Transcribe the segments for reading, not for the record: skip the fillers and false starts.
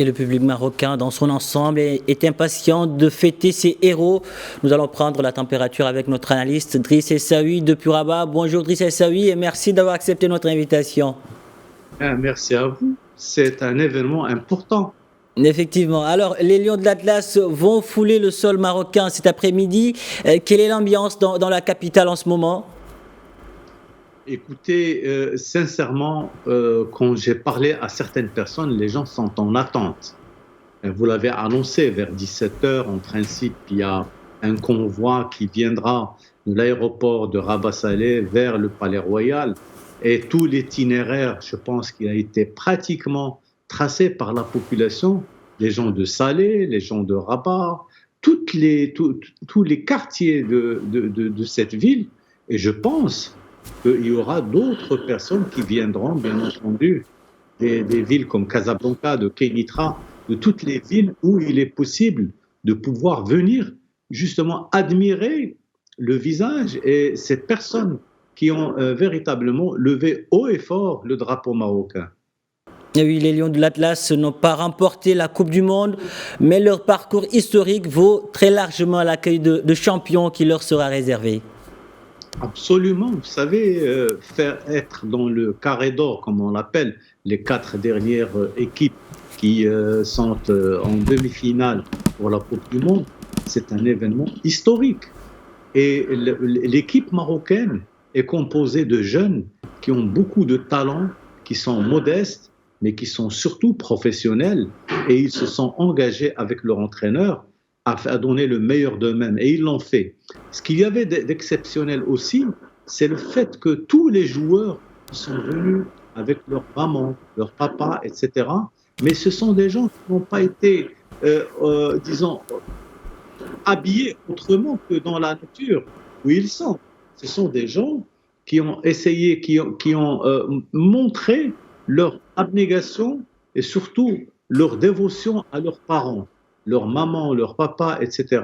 Et le public marocain dans son ensemble est impatient de fêter ses héros. Nous allons prendre la température avec notre analyste Driss Essaoui depuis Rabat. Bonjour Driss Essaoui et merci d'avoir accepté notre invitation. Merci à vous. C'est un événement important. Effectivement. Alors, les Lions de l'Atlas vont fouler le sol marocain cet après-midi. Quelle est l'ambiance dans la capitale en ce moment? Écoutez, sincèrement, quand j'ai parlé à certaines personnes, les gens sont en attente. Vous l'avez annoncé, vers 17 heures, en principe, il y a un convoi qui viendra de l'aéroport de Rabat-Salé vers le Palais Royal. Et tout l'itinéraire, je pense qu'il a été pratiquement tracé par la population, les gens de Salé, les gens de Rabat, tous les quartiers de cette ville. Et je pense qu'il y aura d'autres personnes qui viendront, bien entendu, des villes comme Casablanca, de Kénitra, de toutes les villes où il est possible de pouvoir venir justement admirer le visage et ces personnes qui ont véritablement levé haut et fort le drapeau marocain. Et oui, les Lions de l'Atlas n'ont pas remporté la Coupe du Monde, mais leur parcours historique vaut très largement l'accueil de champions qui leur sera réservé. Absolument, vous savez, faire être dans le carré d'or, comme on l'appelle, les 4 dernières équipes qui sont en demi-finale pour la Coupe du Monde, c'est un événement historique. Et l'équipe marocaine est composée de jeunes qui ont beaucoup de talent, qui sont modestes, mais qui sont surtout professionnels. Et ils se sont engagés avec leur entraîneur à donner le meilleur d'eux-mêmes. Et ils l'ont fait. Ce qu'il y avait d'exceptionnel aussi, c'est le fait que tous les joueurs sont venus avec leur maman, leur papa, etc. Mais ce sont des gens qui n'ont pas été, disons, habillés autrement que dans la nature où ils sont. Ce sont des gens qui ont essayé, qui ont montré leur abnégation et surtout leur dévotion à leurs parents, leur maman, leur papa, etc.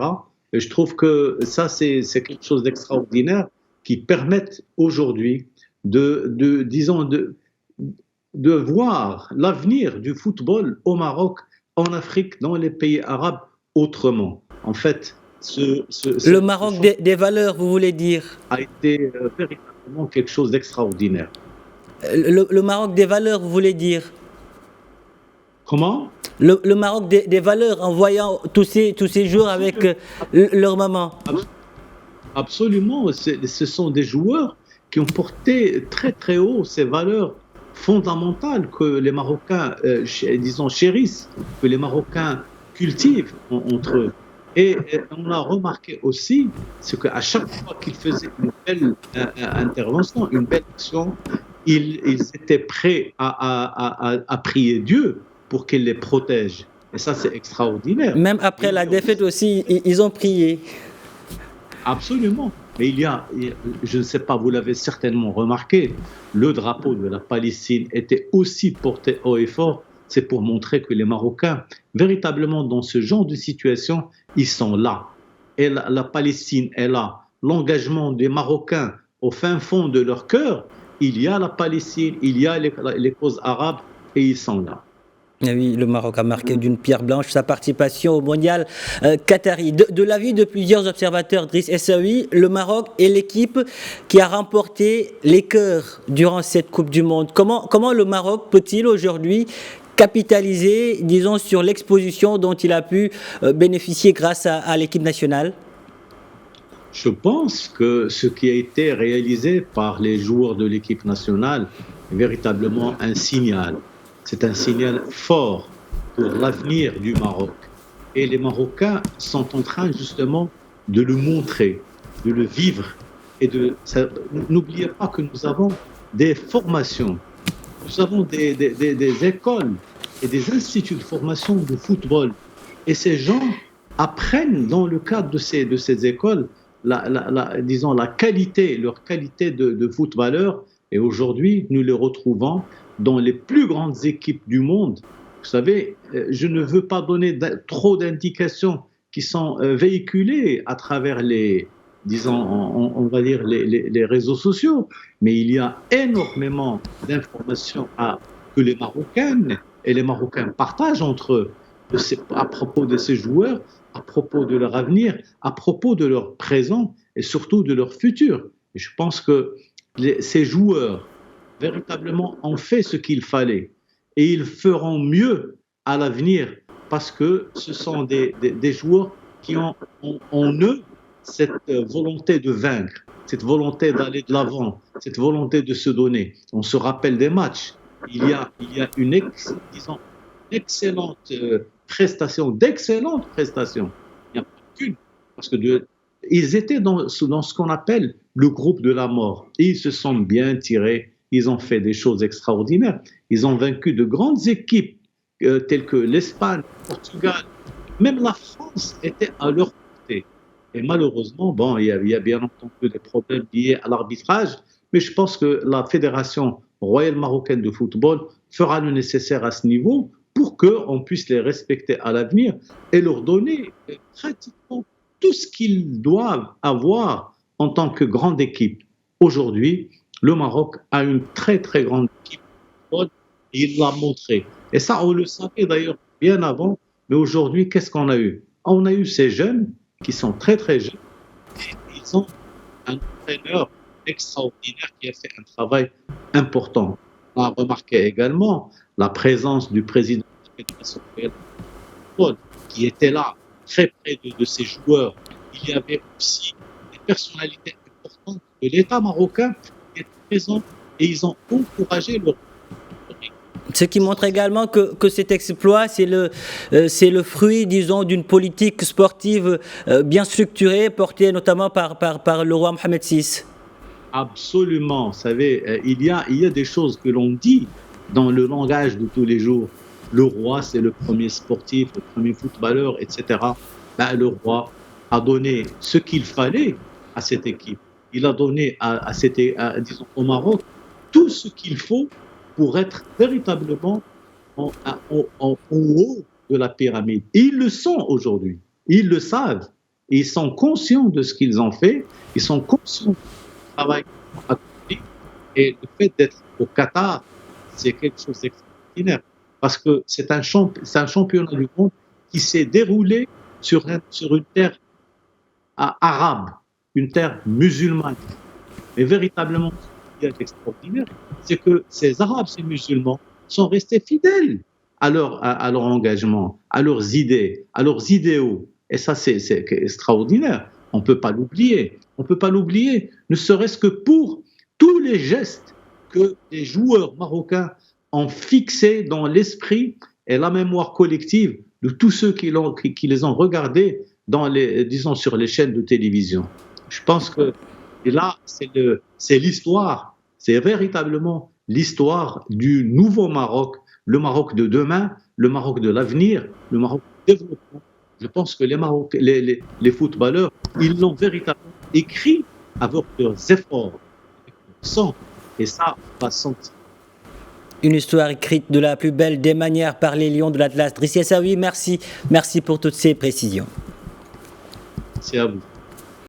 Et je trouve que ça, c'est quelque chose d'extraordinaire qui permet aujourd'hui disons, de voir l'avenir du football au Maroc, en Afrique, dans les pays arabes autrement. En fait, le Maroc des valeurs, vous voulez dire? A été véritablement quelque chose d'extraordinaire. Le Maroc des valeurs, vous voulez dire? Comment? Le Maroc des valeurs, en voyant tous ces joueurs avec leur maman. Absolument. Ce sont des joueurs qui ont porté très très haut ces valeurs fondamentales que les Marocains, disons, chérissent, que les Marocains cultivent entre eux. Et on a remarqué aussi ce qu'à chaque fois qu'ils faisaient une belle intervention, une belle action, ils étaient prêts à prier Dieu pour qu'il les protège. Et ça, c'est extraordinaire. Même après la défaite aussi, ils ont prié. Absolument. Mais je ne sais pas, vous l'avez certainement remarqué, le drapeau de la Palestine était aussi porté haut et fort. C'est pour montrer que les Marocains, véritablement dans ce genre de situation, ils sont là. Et la Palestine est là. L'engagement des Marocains au fin fond de leur cœur, il y a la Palestine, il y a les causes arabes et ils sont là. Oui, le Maroc a marqué d'une pierre blanche sa participation au mondial qatari. De l'avis de plusieurs observateurs, Driss Essaoui, le Maroc est l'équipe qui a remporté les cœurs durant cette Coupe du Monde. Comment le Maroc peut-il aujourd'hui capitaliser, disons, sur l'exposition dont il a pu bénéficier grâce à l'équipe nationale? Je pense que ce qui a été réalisé par les joueurs de l'équipe nationale est véritablement un signal. C'est un signal fort pour l'avenir du Maroc. Et les Marocains sont en train justement de le montrer, de le vivre. N'oubliez pas que nous avons des formations, nous avons des écoles et des instituts de formation de football. Et ces gens apprennent dans le cadre de ces écoles disons, leur qualité de footballeur. Et aujourd'hui, nous les retrouvons dans les plus grandes équipes du monde. Vous savez, je ne veux pas donner trop d'indications qui sont véhiculées à travers disons, on va dire les réseaux sociaux, mais il y a énormément d'informations que les Marocaines et les Marocains partagent entre eux à propos de ces joueurs, à propos de leur avenir, à propos de leur présent et surtout de leur futur. Et je pense que ces joueurs véritablement ont fait ce qu'il fallait et ils feront mieux à l'avenir parce que ce sont des joueurs qui ont en eux cette volonté de vaincre, cette volonté d'aller de l'avant, cette volonté de se donner. On se rappelle des matchs. Il y a une excellente d'excellentes prestations. Il n'y a pas qu'une, parce que ils étaient dans ce qu'on appelle le groupe de la mort. Et ils se sont bien tirés. Ils ont fait des choses extraordinaires. Ils ont vaincu de grandes équipes telles que l'Espagne, le Portugal, même la France était à leur côté. Et malheureusement, bon, il y a bien entendu des problèmes liés à l'arbitrage, mais je pense que la Fédération royale marocaine de football fera le nécessaire à ce niveau pour qu'on puisse les respecter à l'avenir et leur donner pratiquement tout ce qu'ils doivent avoir en tant que grande équipe. Aujourd'hui, le Maroc a une très très grande équipe de football et il l'a montré. Et ça, on le savait d'ailleurs bien avant, mais aujourd'hui, qu'est-ce qu'on a eu? On a eu ces jeunes qui sont très très jeunes et ils ont un entraîneur extraordinaire qui a fait un travail important. On a remarqué également la présence du président de la Fédération de football qui était là, très près de ces joueurs. Il y avait aussi des personnalités importantes de l'État marocain qui étaient présentes et ils ont encouragé leur. Ce qui montre également que cet exploit, c'est le fruit, disons, d'une politique sportive bien structurée, portée notamment par le roi Mohamed VI. Absolument. Vous savez, il y a des choses que l'on dit dans le langage de tous les jours. Le roi, c'est le premier sportif, le premier footballeur, etc. Ben, le roi a donné ce qu'il fallait à cette équipe. Il a donné disons, au Maroc tout ce qu'il faut pour être véritablement en haut de la pyramide. Et ils le sont aujourd'hui. Ils le savent. Et ils sont conscients de ce qu'ils ont fait. Ils sont conscients du travail qu'ils ont accompli. Et le fait d'être au Qatar, c'est quelque chose d'extraordinaire. Parce que c'est un championnat du monde qui s'est déroulé sur une terre arabe, une terre musulmane. Mais véritablement, ce qui est extraordinaire, c'est que ces Arabes, ces musulmans, sont restés fidèles à leur engagement, à leurs idées, à leurs idéaux. Et ça, c'est extraordinaire. On ne peut pas l'oublier. On ne peut pas l'oublier, ne serait-ce que pour tous les gestes que les joueurs marocains ont fixés dans l'esprit et la mémoire collective de tous ceux qui les ont regardés disons, sur les chaînes de télévision. Je pense que là, c'est l'histoire, c'est véritablement l'histoire du nouveau Maroc, le Maroc de demain, le Maroc de l'avenir, le Maroc du développement. Je pense que les footballeurs, ils l'ont véritablement écrit avec leurs efforts, avec leur sang, et ça, on va sentir. Une histoire écrite de la plus belle des manières par les lions de l'Atlas. Driss Essaoui, merci pour toutes ces précisions. C'est à vous.